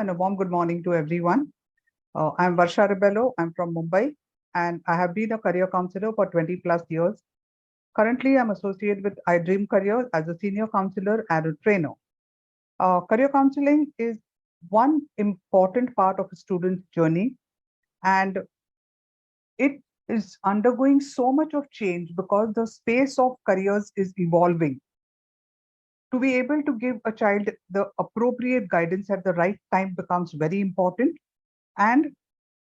And a warm good morning to everyone. I'm Varsha Rebello. I'm from Mumbai and I have been a career counselor for 20 plus years. Currently, I'm associated with I Dream Career as a senior counselor and a trainer. Career counseling is one important part of a student's journey, and it is undergoing so much of change because the space of careers is evolving. To be able to give a child the appropriate guidance at the right time becomes very important. And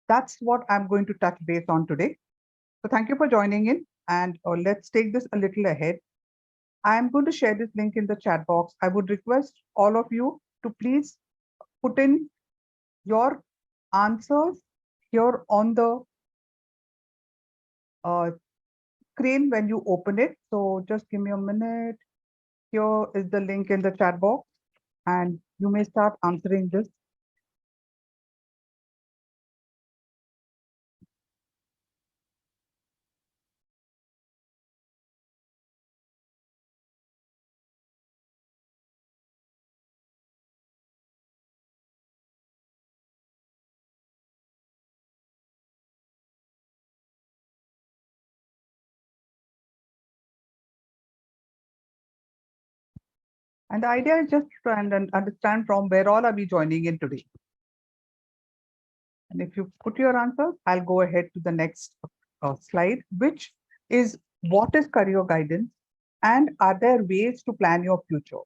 that's what I'm going to touch base on today. So thank you for joining in, and let's take this a little ahead. I'm going to share this link in the chat box. I would request all of you to please put in your answers here on the uh, screen when you open it. So just give me a minute. Here is the link in the chat box, and you may start answering this. And the idea is just to try and understand from where all are we joining in today. And if you put your answers, I'll go ahead to the next slide, which is what is career guidance and are there ways to plan your future?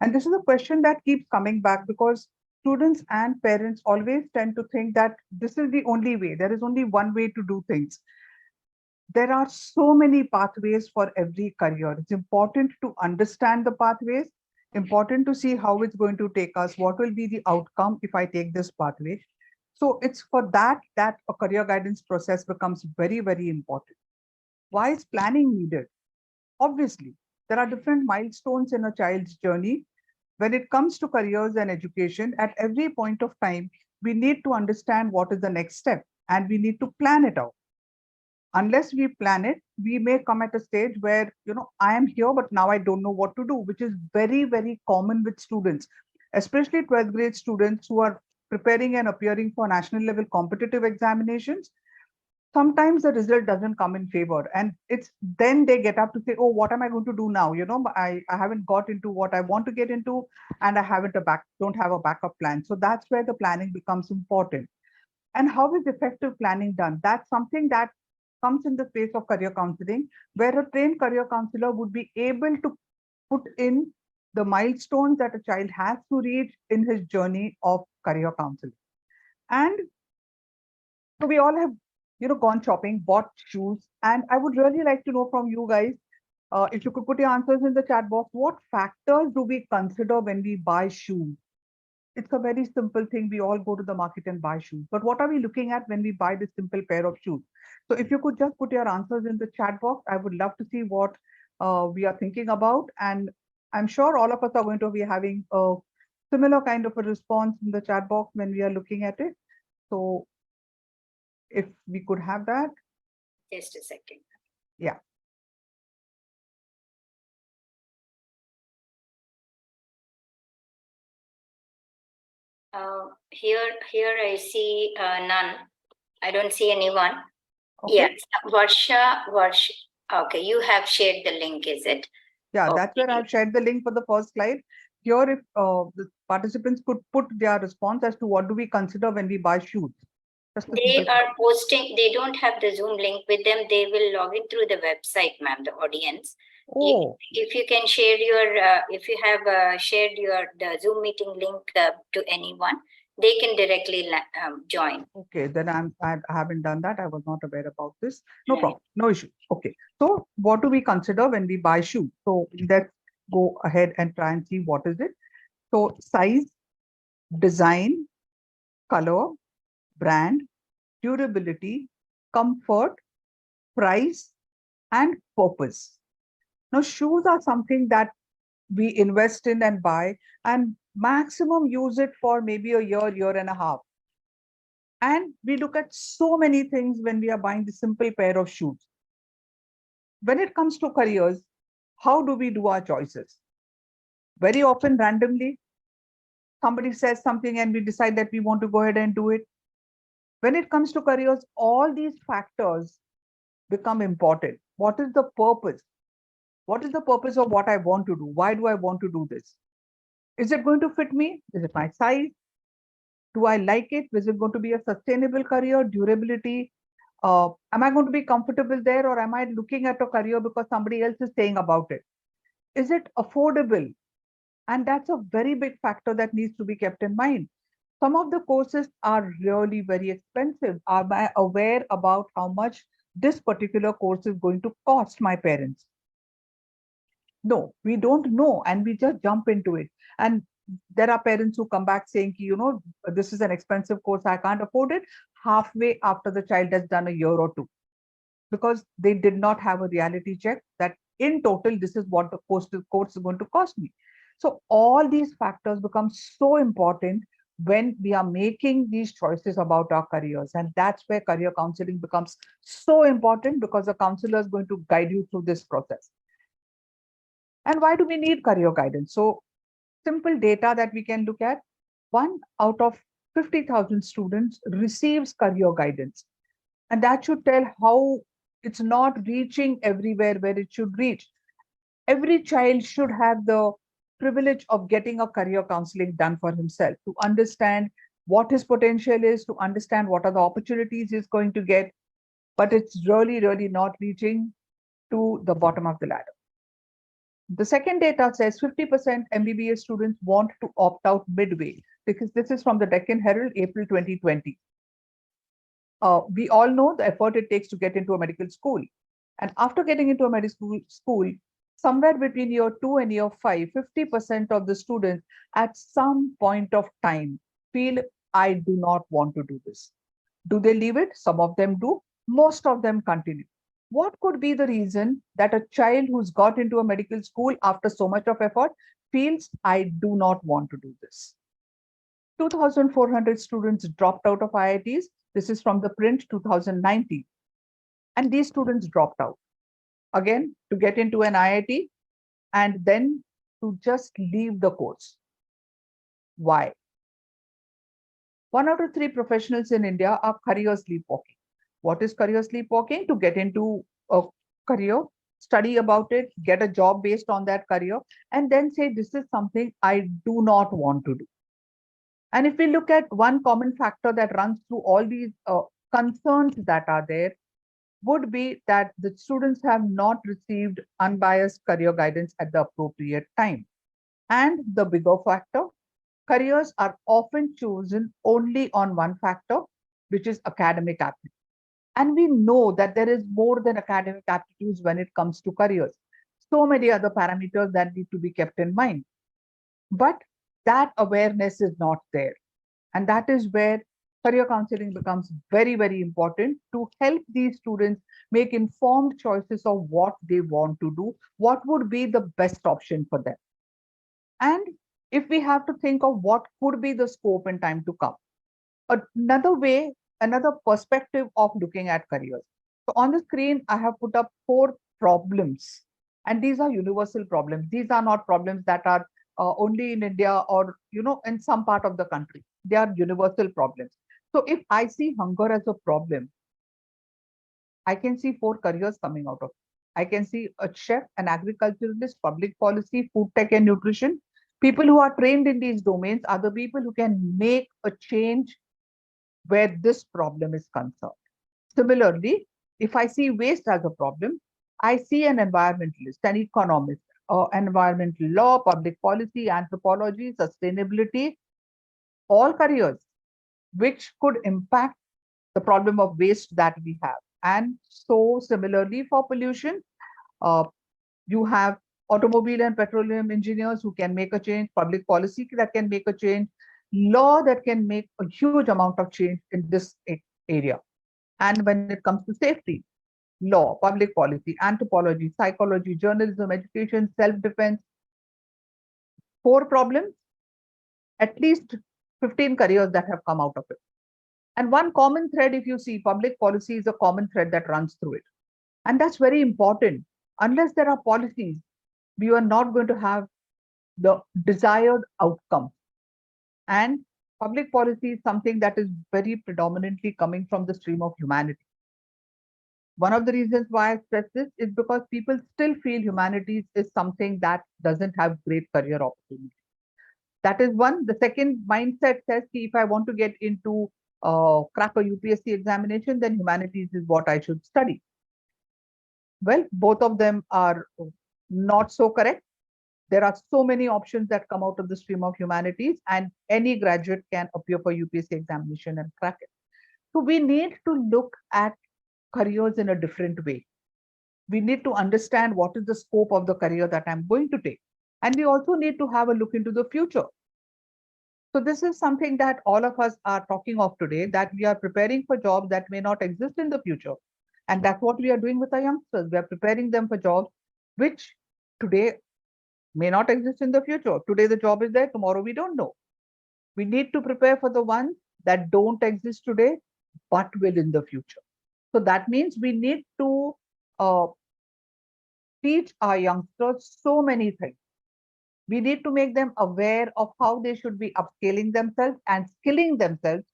And this is a question that keeps coming back because students and parents always tend to think that this is the only way. There is only one way to do things. There are so many pathways for every career. It's important to understand the pathways, important to see how it's going to take us, what will be the outcome if I take this pathway. So it's for that that a career guidance process becomes very, very important. Why is planning needed? Obviously, there are different milestones in a child's journey. When it comes to careers and education, at every point of time, we need to understand what is the next step and we need to plan it out. Unless we plan it, we may come at a stage where, I am here, but now I don't know what to do, which is very, very common with students, especially 12th grade students who are preparing and appearing for national level competitive examinations. Sometimes the result doesn't come in favor, and it's then they get up to say, oh, what am I going to do now? I haven't got into what I want to get into, and I don't have a backup plan. So that's where the planning becomes important. And how is effective planning done? That's something that comes in the space of career counseling, where a trained career counselor would be able to put in the milestones that a child has to reach in his journey of career counseling. And so we all have, gone shopping, bought shoes, and I would really like to know from you guys, if you could put your answers in the chat box, what factors do we consider when we buy shoes? It's a very simple thing. We all go to the market and buy shoes. But what are we looking at when we buy this simple pair of shoes? So if you could just put your answers in the chat box, I would love to see what we are thinking about. And I'm sure all of us are going to be having a similar kind of a response in the chat box when we are looking at it. So if we could have that. Just a second. Yeah. Here I see none. I don't see anyone. Okay. Yes, Varsha. Okay, you have shared the link, is it? Yeah, okay. That's where I've shared the link for the first slide. Here, if the participants could put their response as to what do we consider when we buy shoes. They are posting, they don't have the Zoom link with them. They will log in through the website, ma'am, the audience. Oh. If you can share your, if you have shared the Zoom meeting link to anyone, they can directly join. Okay, then I haven't done that. I was not aware about this. No problem, no issue. Okay, so what do we consider when we buy shoes? So let's go ahead and try and see what is it. So size, design, color, brand, durability, comfort, price, and purpose. Now, shoes are something that we invest in and buy, and maximum use it for maybe a year and a half. And we look at so many things when we are buying the simple pair of shoes. When it comes to careers, how do we do our choices? Very often randomly. somebody says something and we decide that we want to go ahead and do it. When it comes to careers, all these factors become important. What is the purpose? What is the purpose of what I want to do? Why do I want to do this? Is it going to fit me? Is it my size? Do I like it? Is it going to be a sustainable career, durability? Am I going to be comfortable there, or am I looking at a career because somebody else is saying about it? Is it affordable? And that's a very big factor that needs to be kept in mind. Some of the courses are really very expensive. Am I aware about how much this particular course is going to cost my parents? No, we don't know, and we just jump into it. And there are parents who come back saying, this is an expensive course, I can't afford it, halfway after the child has done a year or two, because they did not have a reality check that in total, this is what the course is going to cost me. So all these factors become so important when we are making these choices about our careers. And that's where career counseling becomes so important, because the counselor is going to guide you through this process. And why do we need career guidance? So simple data that we can look at: 1 out of 50,000 students receives career guidance. And that should tell how it's not reaching everywhere where it should reach. Every child should have the privilege of getting a career counseling done for himself, to understand what his potential is, to understand what are the opportunities he's going to get. But it's really, really not reaching to the bottom of the ladder. The second data says 50% MBBS students want to opt out midway, because this is from the Deccan Herald, April 2020. We all know the effort it takes to get into a medical school. And after getting into a medical school, somewhere between year 2 and year 5, 50% of the students at some point of time feel, I do not want to do this. Do they leave it? Some of them do. Most of them continue. What could be the reason that a child who's got into a medical school after so much of effort feels, I do not want to do this? 2,400 students dropped out of IITs. This is from the print 2019. And these students dropped out, again, to get into an IIT and then to just leave the course. Why? 1 out of 3 professionals in India are career sleepwalking. What is career sleepwalking? To get into a career, study about it, get a job based on that career, and then say, this is something I do not want to do. And if we look at one common factor that runs through all these concerns that are there, would be that the students have not received unbiased career guidance at the appropriate time. And the bigger factor, careers are often chosen only on one factor, which is academic aptitude. And we know that there is more than academic aptitudes when it comes to careers. So many other parameters that need to be kept in mind. But that awareness is not there. And that is where career counseling becomes very, very important, to help these students make informed choices of what they want to do, what would be the best option for them. And if we have to think of what could be the scope in time to come, another way, another perspective of looking at careers. So on the screen, I have put up 4 problems, and these are universal problems. These are not problems that are only in India or, in some part of the country. They are universal problems. So if I see hunger as a problem, I can see 4 careers coming out of it. I can see a chef, an agriculturalist, public policy, food tech and nutrition. People who are trained in these domains are the people who can make a change where this problem is concerned. Similarly, if I see waste as a problem, I see an environmentalist, an economist, environmental law, public policy, anthropology, sustainability, all careers which could impact the problem of waste that we have. And so similarly for pollution, you have automobile and petroleum engineers who can make a change, public policy that can make a change, law that can make a huge amount of change in this area. And when it comes to safety, law, public policy, anthropology, psychology, journalism, education, self-defense, 4 problems, at least 15 careers that have come out of it. And one common thread, if you see, public policy is a common thread that runs through it. And that's very important. Unless there are policies, we are not going to have the desired outcome. And public policy is something that is very predominantly coming from the stream of humanity. One of the reasons why I stress this is because people still feel humanities is something that doesn't have great career opportunities. That is one. The second mindset says, "Ki if I want to get into crack a UPSC examination, then humanities is what I should study." Well, both of them are not so correct. There are so many options that come out of the stream of humanities, and any graduate can appear for UPSC examination and crack it. So we need to look at careers in a different way. We need to understand what is the scope of the career that I'm going to take. And we also need to have a look into the future. So this is something that all of us are talking of today, that we are preparing for jobs that may not exist in the future. And that's what we are doing with our youngsters. We are preparing them for jobs which today may not exist in the future. Today the job is there, tomorrow we don't know. We need to prepare for the ones that don't exist today, but will in the future. So that means we need to uh, teach our youngsters so many things. We need to make them aware of how they should be upscaling themselves and skilling themselves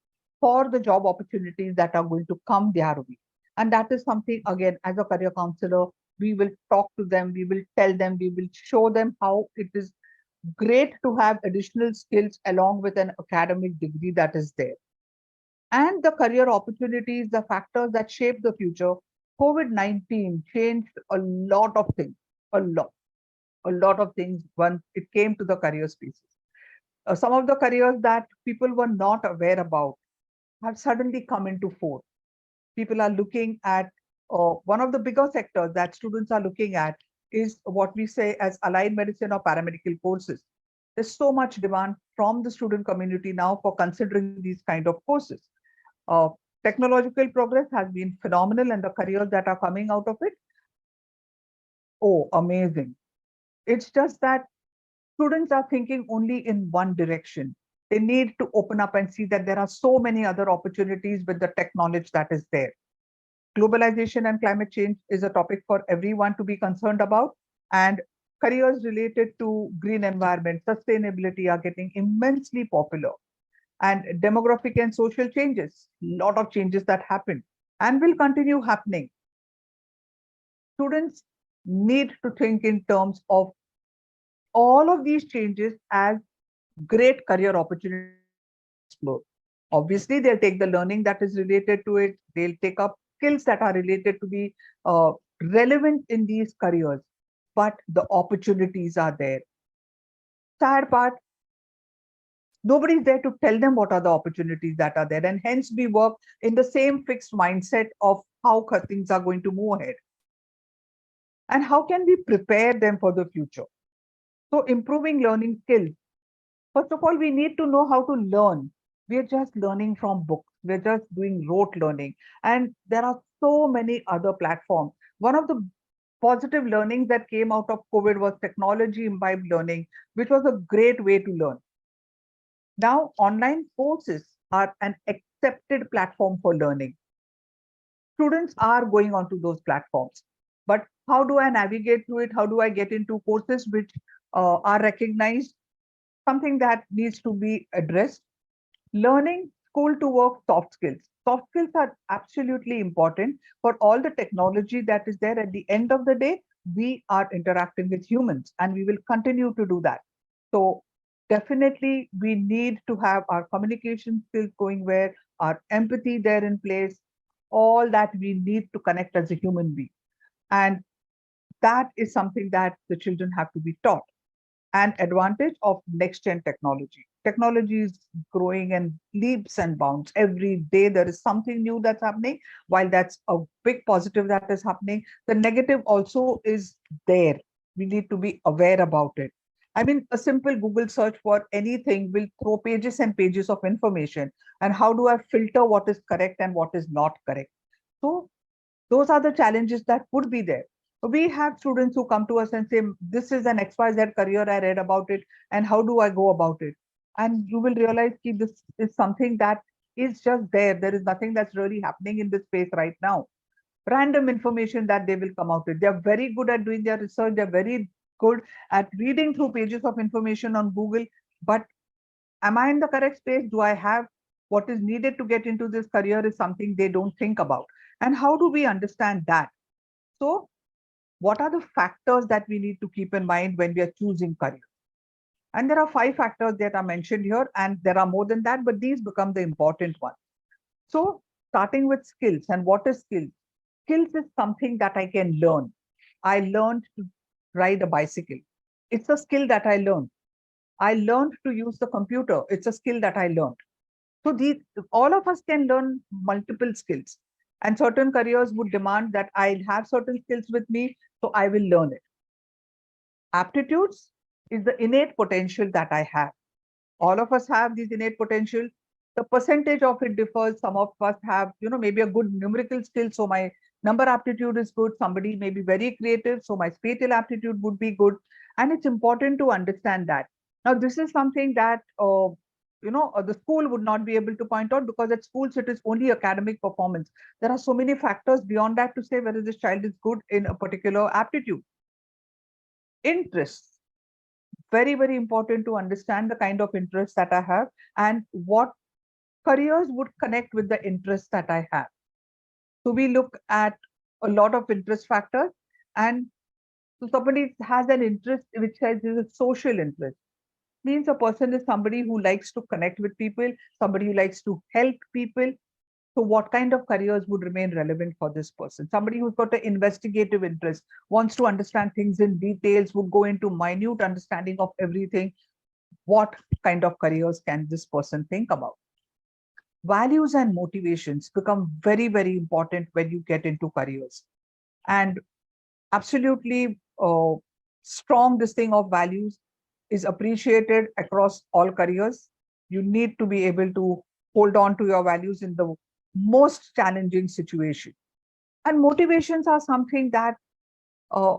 for the job opportunities that are going to come their way. And that is something, again, as a career counselor, we will talk to them, we will tell them, we will show them how it is great to have additional skills along with an academic degree that is there. And the career opportunities, the factors that shape the future, COVID-19 changed a lot of things, a lot of things once it came to the career spaces. Some of the careers that people were not aware about have suddenly come into fore. People are looking at one of the bigger sectors that students are looking at is what we say as allied medicine or paramedical courses. There's so much demand from the student community now for considering these kind of courses. Uh, Technological progress has been phenomenal, and the careers that are coming out of it, oh, amazing. It's just that students are thinking only in one direction. They need to open up and see that there are so many other opportunities with the tech knowledge that is there. Globalization and climate change is a topic for everyone to be concerned about. And careers related to green environment, sustainability are getting immensely popular. And demographic and social changes, a lot of changes that happen and will continue happening. Students need to think in terms of all of these changes as great career opportunities for them to explore. Obviously, they'll take the learning that is related to it. They'll take up skills that are related to be relevant in these careers, but the opportunities are there. Sad part, nobody's there to tell them what are the opportunities that are there. And hence we work in the same fixed mindset of how things are going to move ahead. And how can we prepare them for the future? So improving learning skills. First of all, we need to know how to learn. We're just learning from books. We're just doing rote learning. And there are so many other platforms. One of the positive learnings that came out of COVID was technology imbibed learning, which was a great way to learn. Now, online courses are an accepted platform for learning. Students are going onto those platforms. But how do I navigate through it? How do I get into courses which are recognized? Something that needs to be addressed. Learning school to work soft skills. Soft skills are absolutely important for all the technology that is there. At the end of the day, we are interacting with humans and we will continue to do that. So definitely we need to have our communication skills going where, our empathy there in place, all that we need to connect as a human being. And that is something that the children have to be taught. And advantage of next gen technology. Technology is growing in leaps and bounds. Every day there is something new that's happening. While that's a big positive that is happening, the negative also is there. We need to be aware about it. I mean, a simple Google search for anything will throw pages and pages of information. And how do I filter what is correct and what is not correct? So those are the challenges that would be there. We have students who come to us and say, this is an XYZ career, I read about it, and how do I go about it? And you will realize that this is something that is just there. There is nothing that's really happening in this space right now. Random information that they will come out with. They're very good at doing their research. They're very good at reading through pages of information on Google, but Am I in the correct space? Do I have what is needed to get into this career is something they don't think about. And how do we understand that? So what are the factors that we need to keep in mind when we are choosing career? And there are 5 factors that are mentioned here, and there are more than that, but these become the important ones. So starting with skills, and what is skills? Skills is something that I can learn. I learned to ride a bicycle. It's a skill that I learned. I learned to use the computer. It's a skill that I learned. So these, all of us can learn multiple skills, and certain careers would demand that I have certain skills with me, so I will learn it. Aptitudes is the innate potential that I have. All of us have these innate potential. The percentage of it differs. Some of us have, maybe a good numerical skill, so my number aptitude is good. Somebody may be very creative, so my spatial aptitude would be good. And it's important to understand that. Now, this is something that the school would not be able to point out, because at schools it is only academic performance. There are so many factors beyond that to say whether this child is good in a particular aptitude. Interests, very, very important to understand the kind of interests that I have and what careers would connect with the interests that I have. So we look at a lot of interest factors, and so somebody has an interest which says is a social interest. Means a person is somebody who likes to connect with people, somebody who likes to help people. So what kind of careers would remain relevant for this person? Somebody who's got an investigative interest, wants to understand things in details, would go into minute understanding of everything. What kind of careers can this person think about? Values and motivations become very, very important when you get into careers. And absolutely strong this thing of values is appreciated across all careers. You need to be able to hold on to your values in the most challenging situation. And motivations are something that uh,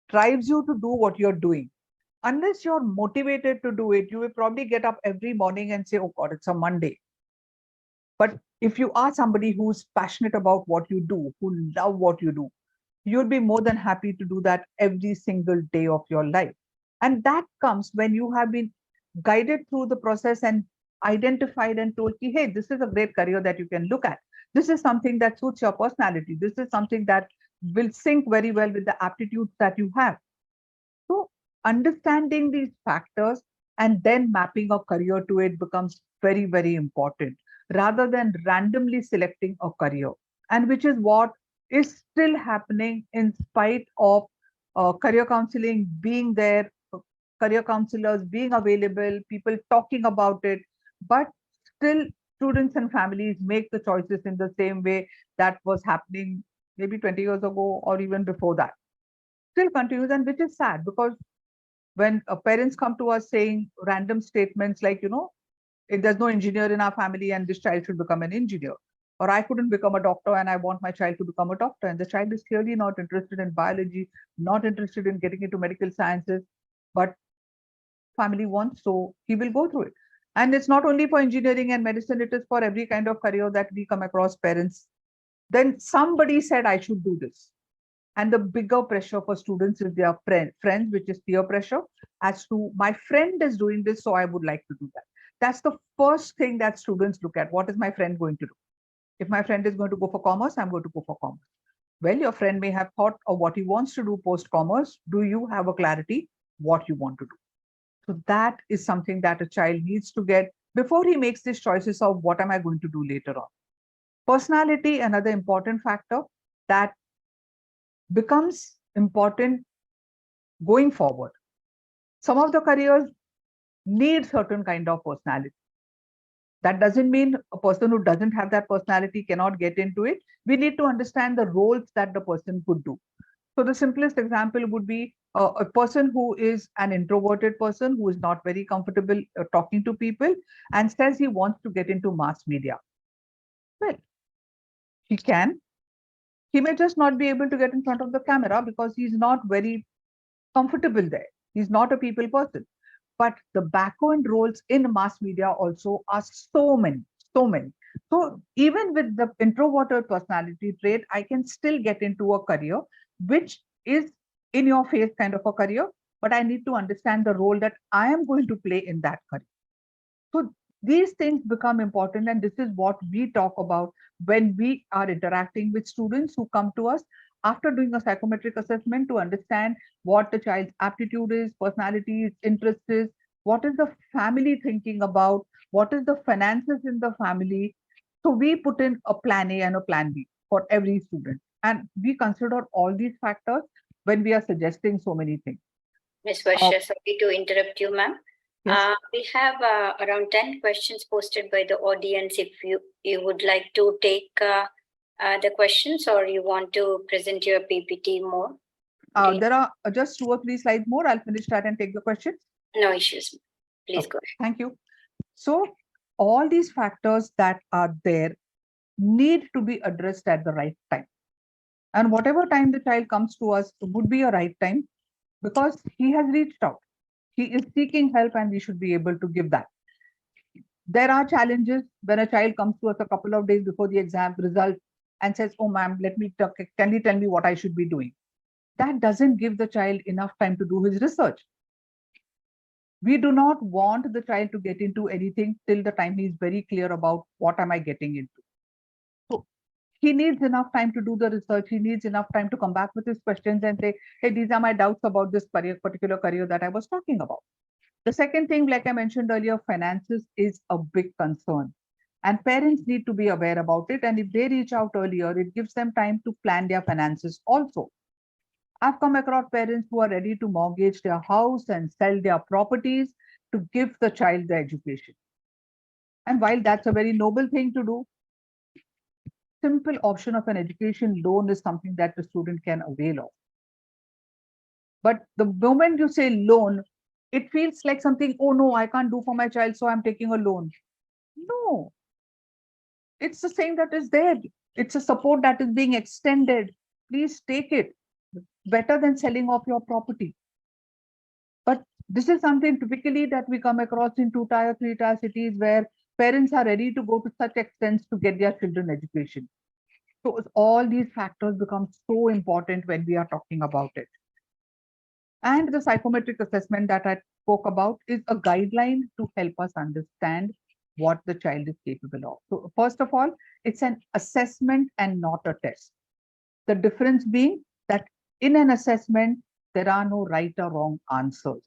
drives you to do what you're doing. Unless you're motivated to do it, you will probably get up every morning and say, oh God, it's a Monday. But if you are somebody who's passionate about what you do, who love what you do, you'd be more than happy to do that every single day of your life. And that comes when you have been guided through the process and identified and told, hey, this is a great career that you can look at. This is something that suits your personality. This is something that will sync very well with the aptitudes that you have. So understanding these factors and then mapping a career to it becomes very, very important, rather than randomly selecting a career. And which is what is still happening in spite of career counseling being there, career counselors being available, people talking about it. But still, students and families make the choices in the same way that was happening maybe 20 years ago or even before that. Still continues, and which is sad, because when parents come to us saying random statements like, if there's no engineer in our family and this child should become an engineer, or I couldn't become a doctor and I want my child to become a doctor, and the child is clearly not interested in biology, not interested in getting into medical sciences, but family wants, so he will go through it. And it's not only for engineering and medicine, it is for every kind of career that we come across. Parents, then somebody said I should do this, and the bigger pressure for students is their friends, which is peer pressure, as to my friend is doing this, so I would like to do that. That's the first thing that students look at. What is my friend going to do? If my friend is going to go for commerce, I'm going to go for commerce. Well, your friend may have thought of what he wants to do post commerce. Do you have a clarity what you want to do? So that is something that a child needs to get before he makes these choices of what am I going to do later on. Personality, another important factor that becomes important going forward. Some of the careers need certain kind of personality. That doesn't mean a person who doesn't have that personality cannot get into it. We need to understand the roles that the person could do. So the simplest example would be a person who is an introverted person who is not very comfortable talking to people and says he wants to get into mass media. Well, he can. He may just not be able to get in front of the camera because he's not very comfortable there. He's not a people person. But the background roles in mass media also are so many, so many. So even with the introverted personality trait, I can still get into a career which is in your face kind of a career, but I need to understand the role that I am going to play in that career. So these things become important, and this is what we talk about when we are interacting with students who come to us after doing a psychometric assessment to understand what the child's aptitude is, personality, its interest is, what is the family thinking about, what is the finances in the family. So we put in a plan A and a plan B for every student, and we consider all these factors when we are suggesting so many things. Ms. Uh, Varsha, sorry to interrupt you, ma'am. yes. We have around 10 questions posted by the audience. If you would like to take the questions, or you want to present your PPT more? There are just 2 or 3 slides more. I'll finish that and take the questions. No issues. Please Okay, go ahead. thank you. So all these factors that are there need to be addressed at the right time. And whatever time the child comes to us would be a right time because he has reached out. He is seeking help and we should be able to give that. There are challenges when a child comes to us a couple of days before the exam result and says, "Oh, ma'am, let me talk. Can you tell me what I should be doing?" That doesn't give the child enough time to do his research. We do not want the child to get into anything till the time he is very clear about what am I getting into. So he needs enough time to do the research. He needs enough time to come back with his questions and say, hey, these are my doubts about this particular career that I was talking about. The second thing, like I mentioned earlier, finances is a big concern. And parents need to be aware about it. And if they reach out earlier, it gives them time to plan their finances also. I've come across parents who are ready to mortgage their house and sell their properties to give the child the education. And while that's a very noble thing to do, simple option of an education loan is something that the student can avail of. But the moment you say loan, it feels like something, oh no, I can't do for my child, so I'm taking a loan. No, it's the same that is there. It's a support that is being extended. Please take it. Better than selling off your property. But this is something typically that we come across in 2 tier, 3 tier cities where parents are ready to go to such extents to get their children education. So all these factors become so important when we are talking about it. And the psychometric assessment that I spoke about is a guideline to help us understand what the child is capable of. So first of all, it's an assessment and not a test. The difference being that in an assessment, there are no right or wrong answers.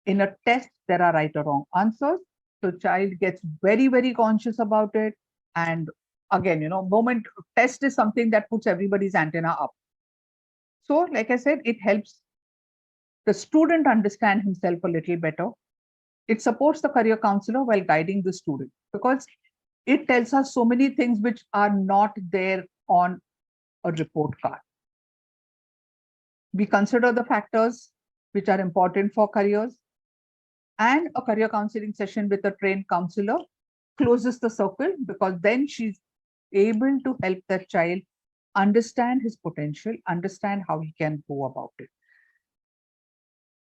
In a test, there are right or wrong answers. So child gets very, very conscious about it. And again, moment test is something that puts everybody's antenna up. So, like I said, it helps the student understand himself a little better. It supports the career counselor while guiding the student because it tells us so many things which are not there on a report card. We consider the factors which are important for careers, and a career counseling session with a trained counselor closes the circle because then she's able to help that child understand his potential, understand how he can go about it.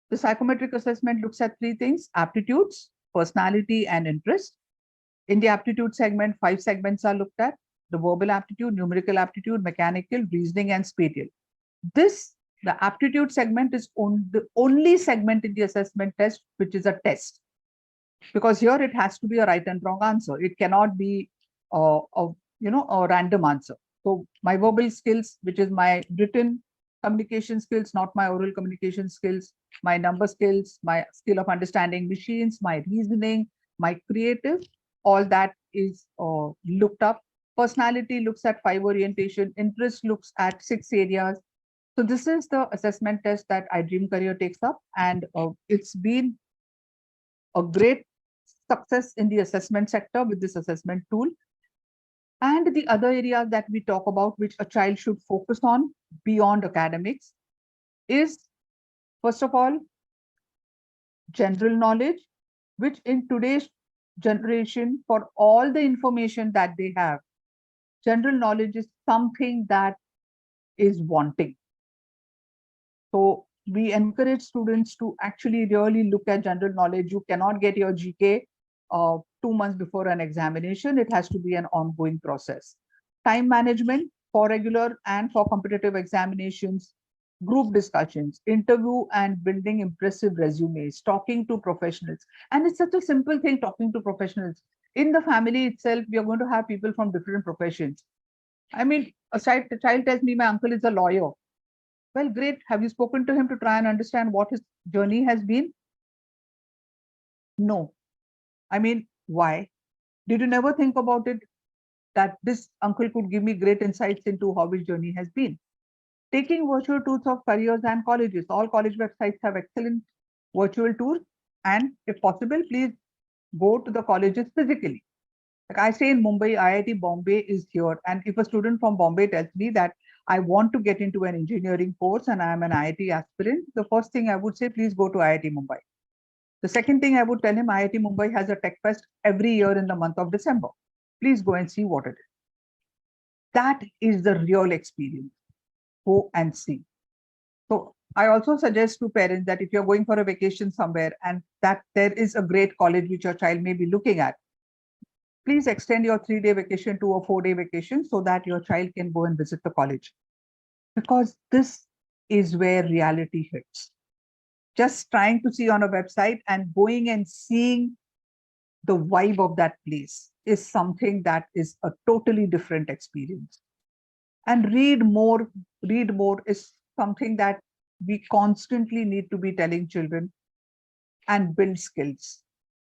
The psychometric assessment looks at 3 things: aptitudes, personality, and interest. In the aptitude segment, 5 segments are looked at: the verbal aptitude, numerical aptitude, mechanical, reasoning, and spatial. The aptitude segment is the only segment in the assessment test which is a test, because here it has to be a right and wrong answer. It cannot be a random answer. So my verbal skills, which is my written communication skills, not my oral communication skills, my number skills, my skill of understanding machines, my reasoning, my creative, all that is looked up. Personality looks at 5 orientation, interest looks at 6 areas. So this is the assessment test that iDream Career takes up, and it's been a great success in the assessment sector with this assessment tool. And the other areas that we talk about, which a child should focus on beyond academics, is first of all, general knowledge, which in today's generation, for all the information that they have, general knowledge is something that is wanting. So we encourage students to actually really look at general knowledge. You cannot get your GK 2 months before an examination. It has to be an ongoing process. Time management for regular and for competitive examinations. group discussions, interview and building impressive resumes, talking to professionals. And it's such a simple thing, talking to professionals. In the family itself, we are going to have people from different professions. I mean, a child tells me my uncle is a lawyer. Well, great. Have you spoken to him to try and understand what his journey has been? No. I mean, why? Did you never think about it that this uncle could give me great insights into how his journey has been? Taking virtual tours of careers and colleges. All college websites have excellent virtual tours. And if possible, please go to the colleges physically. Like I say in Mumbai, IIT Bombay is here. And if a student from Bombay tells me that I want to get into an engineering course and I am an IIT aspirant, the first thing I would say, please go to IIT Mumbai. The second thing I would tell him, IIT Mumbai has a tech fest every year in the month of December. Please go and see what it is. That is the real experience. Go and see. So I also suggest to parents that if you're going for a vacation somewhere and that there is a great college which your child may be looking at, please extend your 3-day vacation to a 4-day vacation so that your child can go and visit the college. Because this is where reality hits. Just trying to see on a website and going and seeing the vibe of that place is something that is a totally different experience. And read more is something that we constantly need to be telling children, and build skills.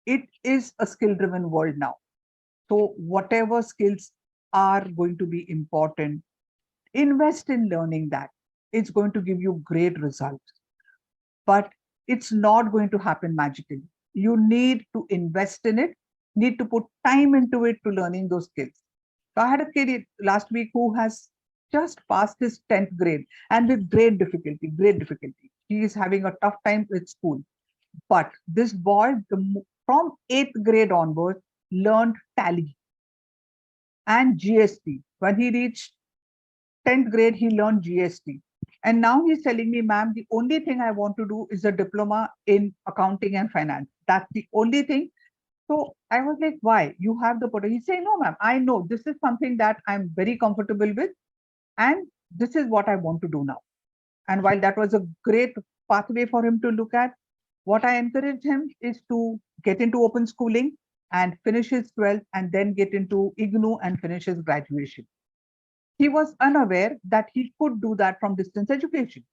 It is a skill driven world now. So whatever skills are going to be important, invest in learning that. It's going to give you great results. But it's not going to happen magically. You need to invest in it, need to put time into it to learning those skills. So I had a kid last week who has just passed his 10th grade and with great difficulty, great difficulty. He is having a tough time with school. But this boy, from 8th grade onwards, learned tally and GST. When he reached 10th grade, he learned GST. And now he's telling me, ma'am, the only thing I want to do is a diploma in accounting and finance. That's the only thing. So I was like, why? You have the potential. He said, no, ma'am, I know this is something that I'm very comfortable with. And this is what I want to do now. And while that was a great pathway for him to look at, what I encouraged him is to get into open schooling and finish his 12th and then get into IGNU and finish his graduation. He was unaware that he could do that from distance education.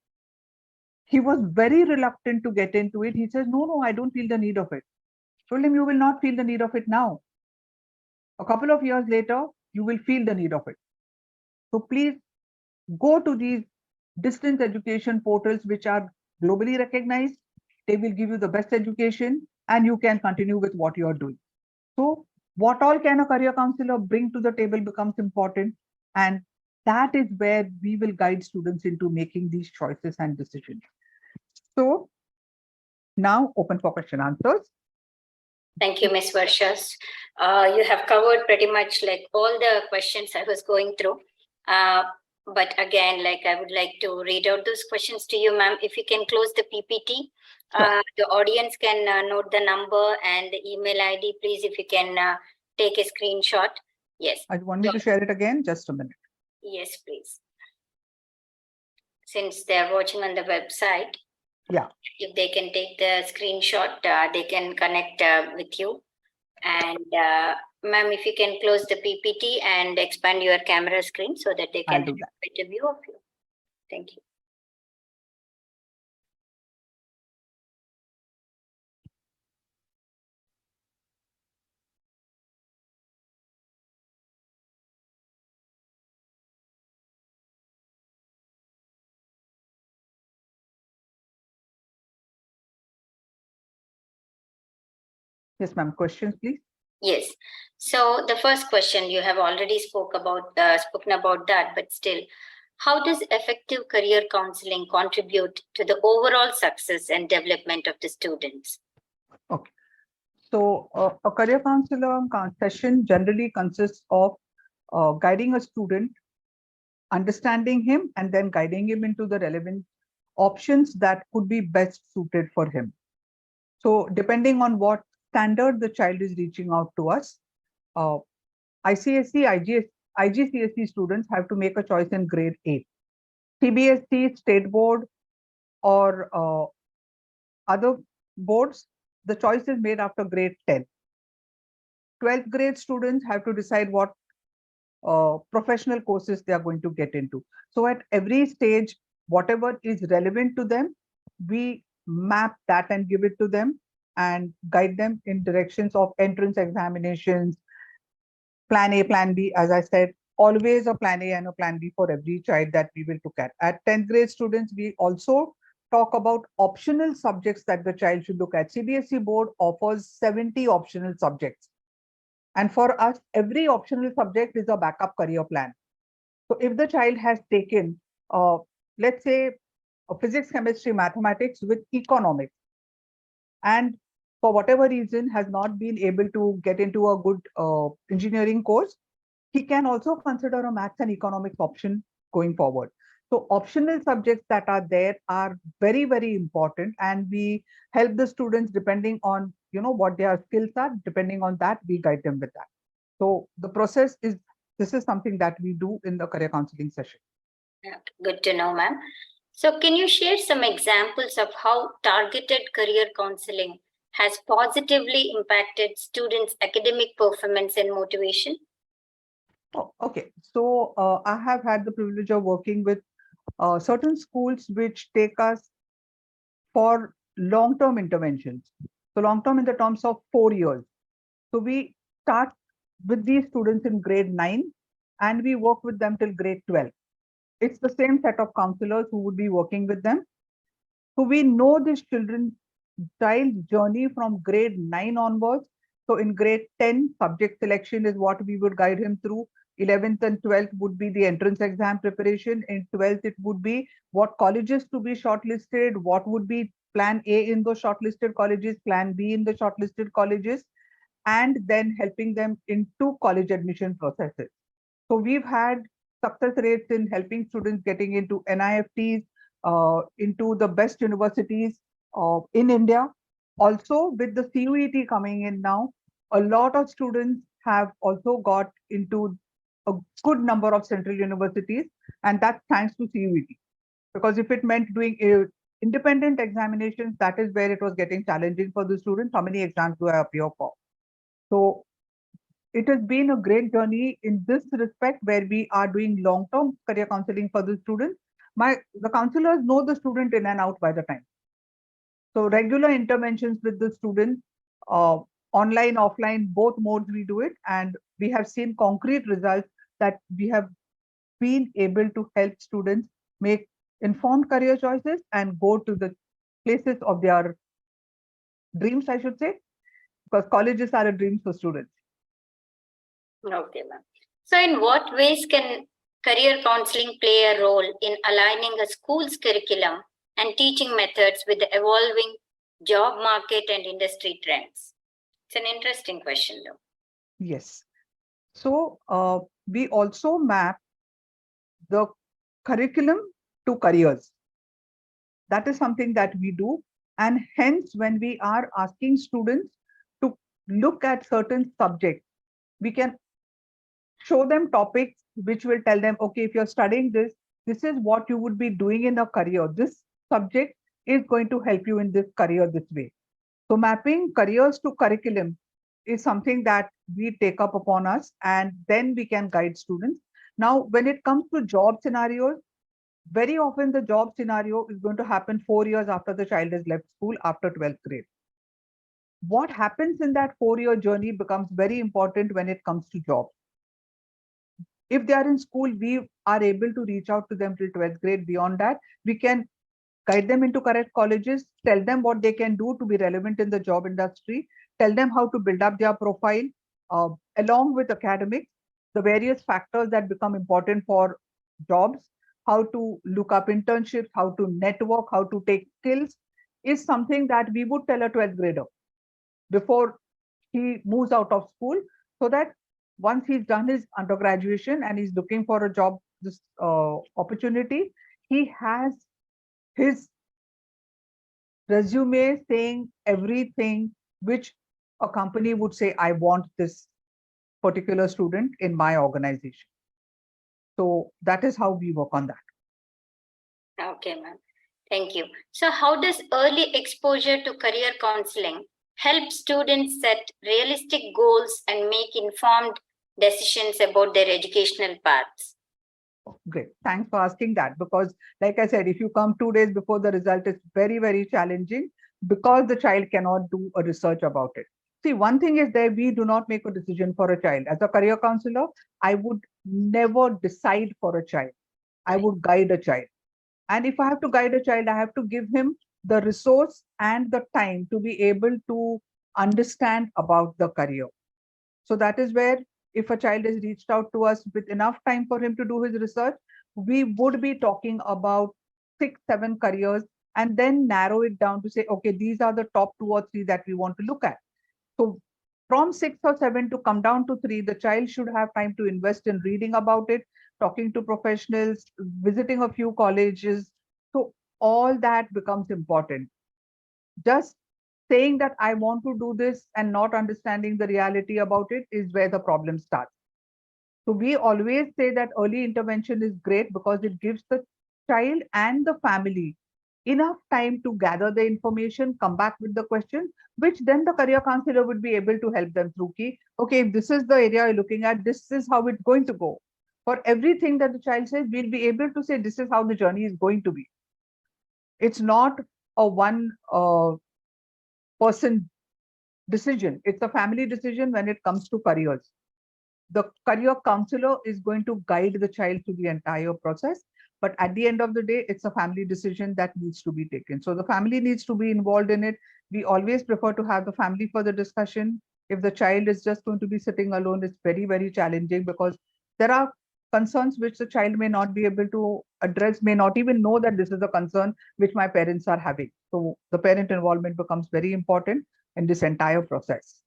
He was very reluctant to get into it. He says, no, I don't feel the need of it. Told him, you will not feel the need of it now. A couple of years later, you will feel the need of it. So please go to these distance education portals, which are globally recognized. They will give you the best education and you can continue with what you are doing. So what all can a career counselor bring to the table becomes important. And that is where we will guide students into making these choices and decisions. So now open for question answers. Thank you, Ms. Varshas. You have covered pretty much like all the questions I was going through. But again, like I would like to read out those questions to you, ma'am. If you can close the PPT, Sure. the audience can note the number and the email ID. Please, if you can take a screenshot. Yes. I want me to share it again. Just a minute. Yes, please. Since they're watching on the website. Yeah. If they can take the screenshot, they can connect with you. And ma'am, if you can close the PPT and expand your camera screen so that they can have a better view of you. Thank you. Yes, ma'am. Questions, please. Yes. So the first question, you have already spoken about that, but still, how does effective career counseling contribute to the overall success and development of the students? Okay. So a career counselor session generally consists of guiding a student, understanding him, and then guiding him into the relevant options that could be best suited for him. So depending on what standard the child is reaching out to us, ICSE, IGCSE students have to make a choice in grade 8. CBSE, state board, or other boards, the choice is made after grade 10. 12th grade students have to decide what professional courses they are going to get into. So at every stage, whatever is relevant to them, we map that and give it to them and guide them in directions of entrance examinations, plan A, plan B. As I said, always a plan A and a plan B for every child that we will look at. At 10th grade students, we also talk about optional subjects that the child should look at. CBSE board offers 70 optional subjects. And for us, every optional subject is a backup career plan. So if the child has taken, let's say, physics, chemistry, mathematics with economics, and for whatever reason has not been able to get into a good engineering course, he can also consider a maths and economics option going forward. So optional subjects that are there are very, very important, and we help the students depending on what their skills are. Depending on that, we guide them with that. So the process is, this is something that we do in the career counseling session. Yeah, good to know, ma'am. So can you share some examples of how targeted career counseling has positively impacted students' academic performance and motivation? Oh, okay. So I have had the privilege of working with certain schools which take us for long-term interventions. So long-term in the terms of 4 years. So we start with these students in grade 9 and we work with them till grade 12. It's the same set of counselors who would be working with them. So we know this child journey from grade 9 onwards. So in grade 10, subject selection is what we would guide him through. 11th and 12th would be the entrance exam preparation. In 12th, it would be what colleges to be shortlisted, what would be plan A in those shortlisted colleges, plan B in the shortlisted colleges, and then helping them into college admission processes. So we've had success rates in helping students getting into NIFTs, into the best universities in India. Also, with the CUET coming in now, a lot of students have also got into a good number of central universities, and that's thanks to CUET. Because if it meant doing independent examinations, that is where it was getting challenging for the students. How many exams do I appear for? So it has been a great journey in this respect where we are doing long-term career counseling for the students. The counselors know the student in and out by the time. So regular interventions with the students, online, offline, both modes we do it, and we have seen concrete results that we have been able to help students make informed career choices and go to the places of their dreams, I should say, because colleges are a dream for students. Okay, ma'am. So in what ways can career counseling play a role in aligning a school's curriculum and teaching methods with the evolving job market and industry trends? It's an interesting question, though. Yes. So we also map the curriculum to careers. That is something that we do. And hence, when we are asking students to look at certain subjects, we can show them topics which will tell them, okay, if you're studying this, this is what you would be doing in a career. This subject is going to help you in this career this way. So mapping careers to curriculum is something that we take up upon us, and then we can guide students. Now, when it comes to job scenarios, very often the job scenario is going to happen 4 years after the child has left school after 12th grade. What happens in that 4-year journey becomes very important when it comes to jobs. If they are in school, we are able to reach out to them till 12th grade. Beyond that, we can guide them into correct colleges, tell them what they can do to be relevant in the job industry, tell them how to build up their profile, along with academics, the various factors that become important for jobs, how to look up internships, how to network, how to take skills, is something that we would tell a 12th grader before he moves out of school, so that once he's done his undergraduation and he's looking for a job, this opportunity, he has his resume saying everything which a company would say, I want this particular student in my organization. So that is how we work on that. Okay, ma'am. Thank you. So, how does early exposure to career counseling help students set realistic goals and make informed decisions about their educational paths? Great. Thanks for asking that, because like I said, if you come 2 days before the result, it's very, very challenging because the child cannot do a research about it. See, one thing is that we do not make a decision for a child. As a career counselor, I would never decide for a child. I would guide a child. And if I have to guide a child, I have to give him the resource and the time to be able to understand about the career. So that is where, if a child is reached out to us with enough time for him to do his research, we would be talking about 6, 7 careers and then narrow it down to say, okay, these are the top 2 or 3 that we want to look at. So from 6 or 7 to come down to 3, the child should have time to invest in reading about it, talking to professionals, visiting a few colleges. So all that becomes important. Just saying that I want to do this and not understanding the reality about it is where the problem starts. So we always say that early intervention is great because it gives the child and the family enough time to gather the information, come back with the question, which then the career counselor would be able to help them through. Key, okay, if this is the area you're looking at, this is how it's going to go. For everything that the child says, we'll be able to say this is how the journey is going to be. It's not a one person decision. It's a family decision when it comes to careers. The career counselor is going to guide the child through the entire process. But at the end of the day, it's a family decision that needs to be taken. So the family needs to be involved in it. We always prefer to have the family for the discussion. If the child is just going to be sitting alone, it's very, very challenging because there are concerns which the child may not be able to address, may not even know that this is a concern which my parents are having. So the parent involvement becomes very important in this entire process.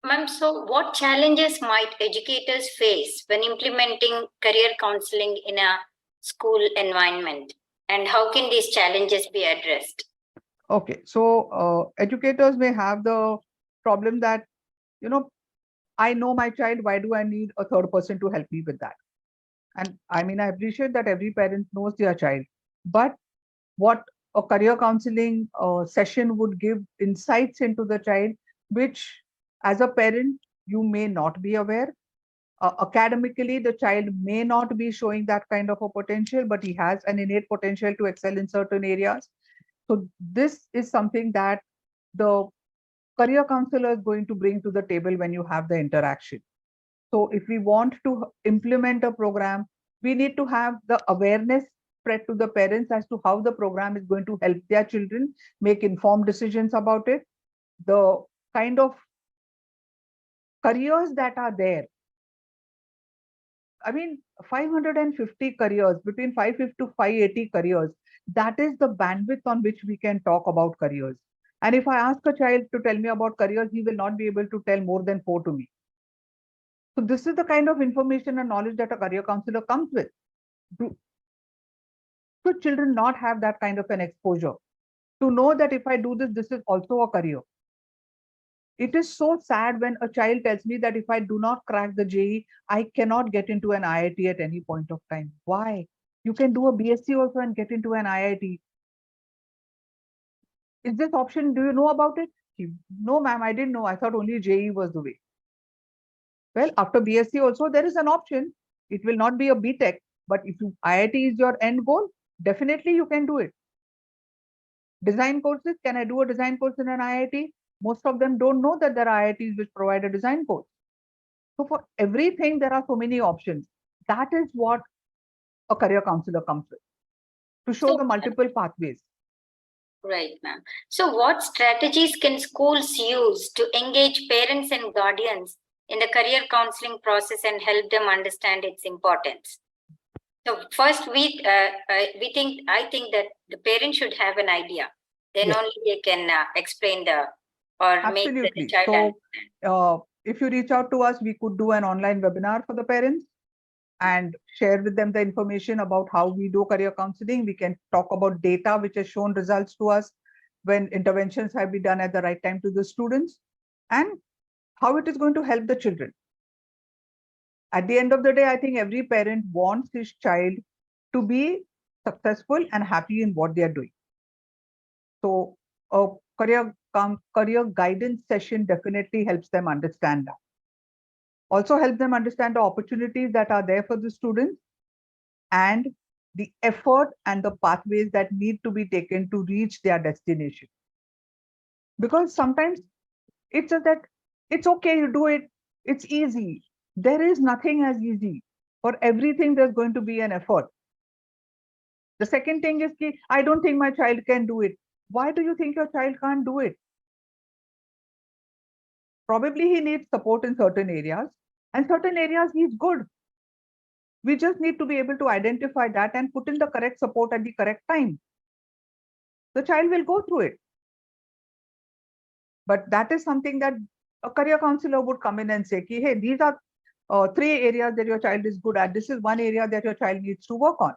Ma'am, so what challenges might educators face when implementing career counseling in a school environment? And how can these challenges be addressed? Okay, so educators may have the problem that, you know, I know my child, why do I need a third person to help me with that? And I mean, I appreciate that every parent knows their child, but what a career counseling session would give insights into the child, which as a parent, you may not be aware. Academically, the child may not be showing that kind of a potential, but he has an innate potential to excel in certain areas. So this is something that the career counselor is going to bring to the table when you have the interaction. So if we want to implement a program, we need to have the awareness spread to the parents as to how the program is going to help their children make informed decisions about it. The kind of careers that are there, I mean, 550 careers, between 550 to 580 careers, that is the bandwidth on which we can talk about careers. And if I ask a child to tell me about careers, he will not be able to tell more than 4 to me. So this is the kind of information and knowledge that a career counselor comes with. Should children not have that kind of an exposure to know that if I do this, this is also a career? It is so sad when a child tells me that if I do not crack the JE, I cannot get into an IIT at any point of time. Why? You can do a BSc also and get into an IIT. Is this option? Do you know about it? No, ma'am, I didn't know. I thought only JE was the way. Well, after BSc also, there is an option. It will not be a BTech, but if IIT is your end goal, definitely you can do it. Design courses, can I do a design course in an IIT? Most of them don't know that there are IITs which provide a design course. So for everything, there are so many options. That is what a career counselor comes with, to show So, the multiple pathways. right, ma'am. So, what strategies can schools use to engage parents and guardians in the career counseling process and help them understand its importance? So, first, I think that the parent should have an idea. Then Yes. only they can explain or make the Absolutely. child So understand. if you reach out to us, we could do an online webinar for the parents and share with them the information about how we do career counseling. We can talk about data which has shown results to us when interventions have been done at the right time to the students, and how it is going to help the children. At the end of the day, I think every parent wants his child to be successful and happy in what they are doing. So a career guidance session definitely helps them understand that. Also help them understand the opportunities that are there for the students and the effort and the pathways that need to be taken to reach their destination. Because sometimes it's just that it's okay, you do it, it's easy. There is nothing as easy. For everything, there's going to be an effort. The second thing is, I don't think my child can do it. Why do you think your child can't do it? Probably he needs support in certain areas, and certain areas he's good. We just need to be able to identify that and put in the correct support at the correct time. The child will go through it. But that is something that a career counselor would come in and say, hey, these are 3 areas that your child is good at. This is 1 area that your child needs to work on.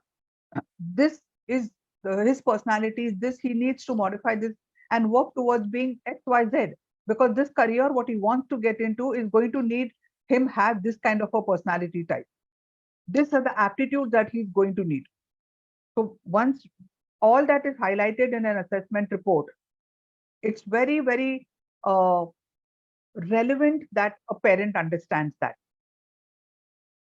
This is his personality. This he needs to modify this and work towards being X, Y, Z. Because this career, what he wants to get into, is going to need him have this kind of a personality type. These are the aptitudes that he's going to need. So once all that is highlighted in an assessment report, it's very, very relevant that a parent understands that.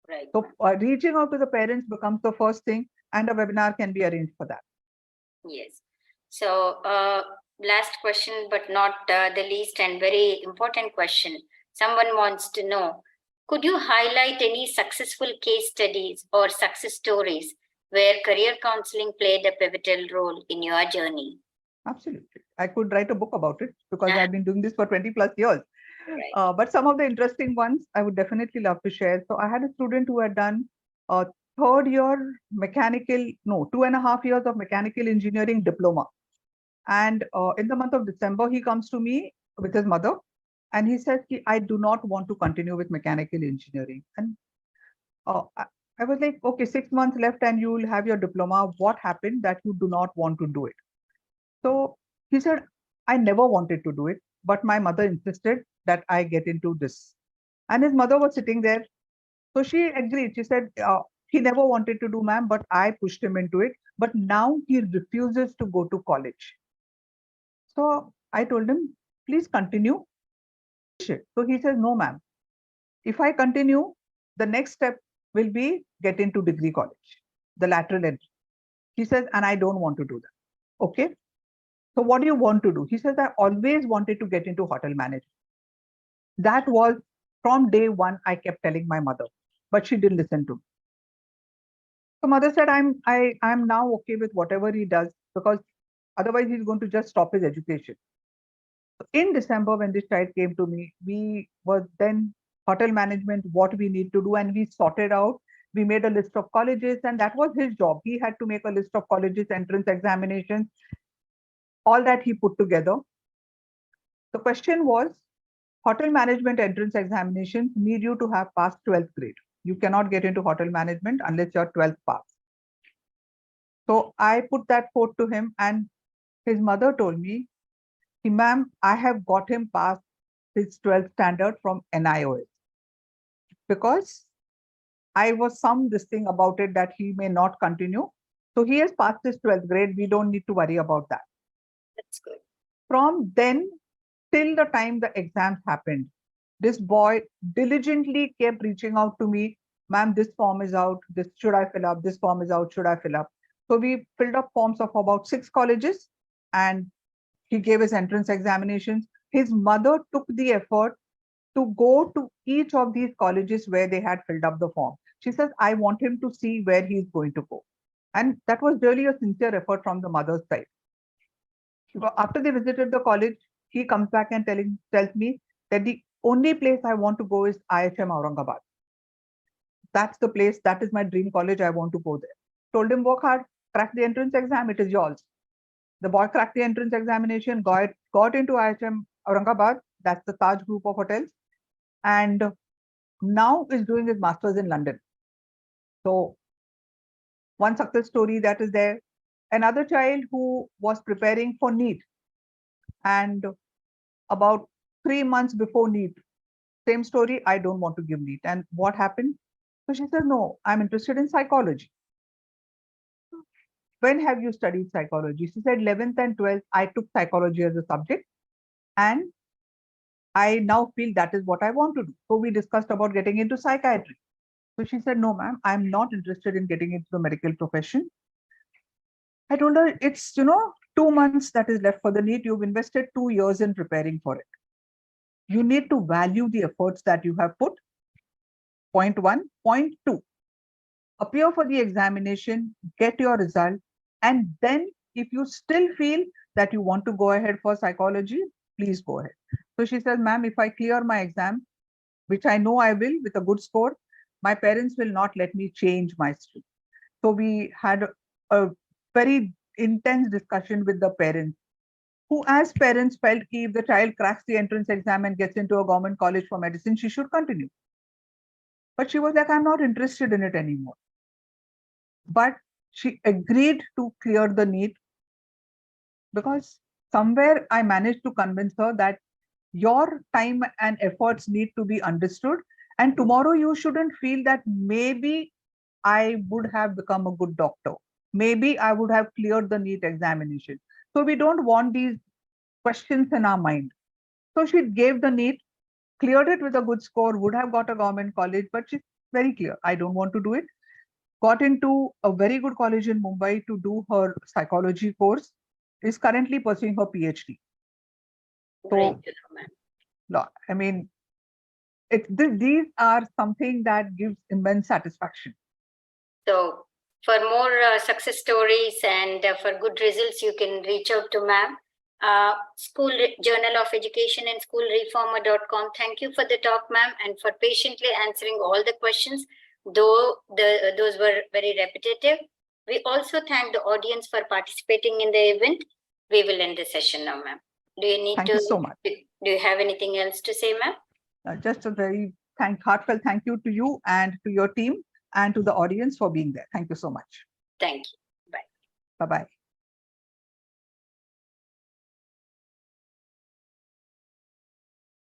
Right. So reaching out to the parents becomes the first thing, and a webinar can be arranged for that. Yes. So last question, but not the least and very important question. Someone wants to know, could you highlight any successful case studies or success stories where career counseling played a pivotal role in your journey? Absolutely. I could write a book about it because I've been doing this for 20 plus years. Right. But some of the interesting ones I would definitely love to share. So I had a student who had done a 3rd year mechanical, no, 2.5 years of mechanical engineering diploma. And in the month of December, he comes to me with his mother and he says, I do not want to continue with mechanical engineering. And I was like, okay, 6 months left and you will have your diploma. What happened that you do not want to do it? So he said, I never wanted to do it, but my mother insisted that I get into this. And his mother was sitting there. So she agreed. She said, he never wanted to do, ma'am, but I pushed him into it. But now he refuses to go to college. So I told him, please continue. So he says, no, ma'am. If I continue, the next step will be get into degree college, the lateral entry. He says, and I don't want to do that. Okay. So what do you want to do? He says, I always wanted to get into hotel management. That was from day one, I kept telling my mother, but she didn't listen to me. So mother said, I'm now okay with whatever he does because otherwise he's going to just stop his education. So in December, when this child came to me, we were then hotel management, what we need to do, and we sorted out. We made a list of colleges, and that was his job. He had to make a list of colleges, entrance examinations, all that he put together. The question was, hotel management entrance examinations need you to have passed 12th grade. You cannot get into hotel management unless you're 12th pass. So I put that forth to him, and his mother told me, ma'am, I have got him past his 12th standard from NIOS because I was this thing about it that he may not continue. So he has passed his 12th grade. We don't need to worry about that. That's good. From then till the time the exams happened, this boy diligently kept reaching out to me, ma'am, this form is out, this should I fill up, this form is out, should I fill up? So we filled up forms of about 6 colleges and he gave his entrance examinations. His mother took the effort to go to each of these colleges where they had filled up the form. She says, I want him to see where he's going to go. And that was really a sincere effort from the mother's side. After they visited the college, he comes back and tells me that the only place I want to go is IHM Aurangabad. That's the place, that is my dream college, I want to go there. Told him, work hard, crack the entrance exam, it is yours. The boy cracked the entrance examination, got into IHM Aurangabad, that's the Taj group of hotels, and now is doing his master's in London. So one success story that is there. Another child who was preparing for NEET, and about 3 months before NEET, same story, I don't want to give NEET. And what happened? So she said, no, I'm interested in psychology. when have you studied psychology? She said 11th and 12th, I took psychology as a subject, and I now feel that is what I want to do. So we discussed about getting into psychiatry. So she said, no, ma'am, I'm not interested in getting into the medical profession. I told her, it's, 2 months that is left for the NEET. You've invested 2 years in preparing for it. You need to value the efforts that you have put. Point one. Point two, appear for the examination, get your result, and then if you still feel that you want to go ahead for psychology, please go ahead. So she says, ma'am, if I clear my exam, which I know I will with a good score, my parents will not let me change my stream. So we had a very intense discussion with the parents, who as parents felt that if the child cracks the entrance exam and gets into a government college for medicine, she should continue. But she was like, I'm not interested in it anymore. But she agreed to clear the NEET because somewhere I managed to convince her that your time and efforts need to be understood. And tomorrow you shouldn't feel that maybe I would have become a good doctor. Maybe I would have cleared the NEET examination. So we don't want these questions in our mind. So she gave the NEET, cleared it with a good score, would have got a government college, but she's very clear, I don't want to do it. Got into a very good college in Mumbai to do her psychology course, is currently pursuing her PhD. So, I mean, these are something that gives immense satisfaction. So for more success stories and for good results, you can reach out to ma'am. School Journal of Education and schoolreformer.com. Thank you for the talk, ma'am, and for patiently answering all the questions, though those were very repetitive. We also thank the audience for participating in the event. We will end the session now, ma'am. Do you need Thank you so much. Do you have anything else to say, ma'am? Just a very heartfelt thank you to you and to your team and to the audience for being there. Thank you so much. Thank you. Bye. Bye-bye.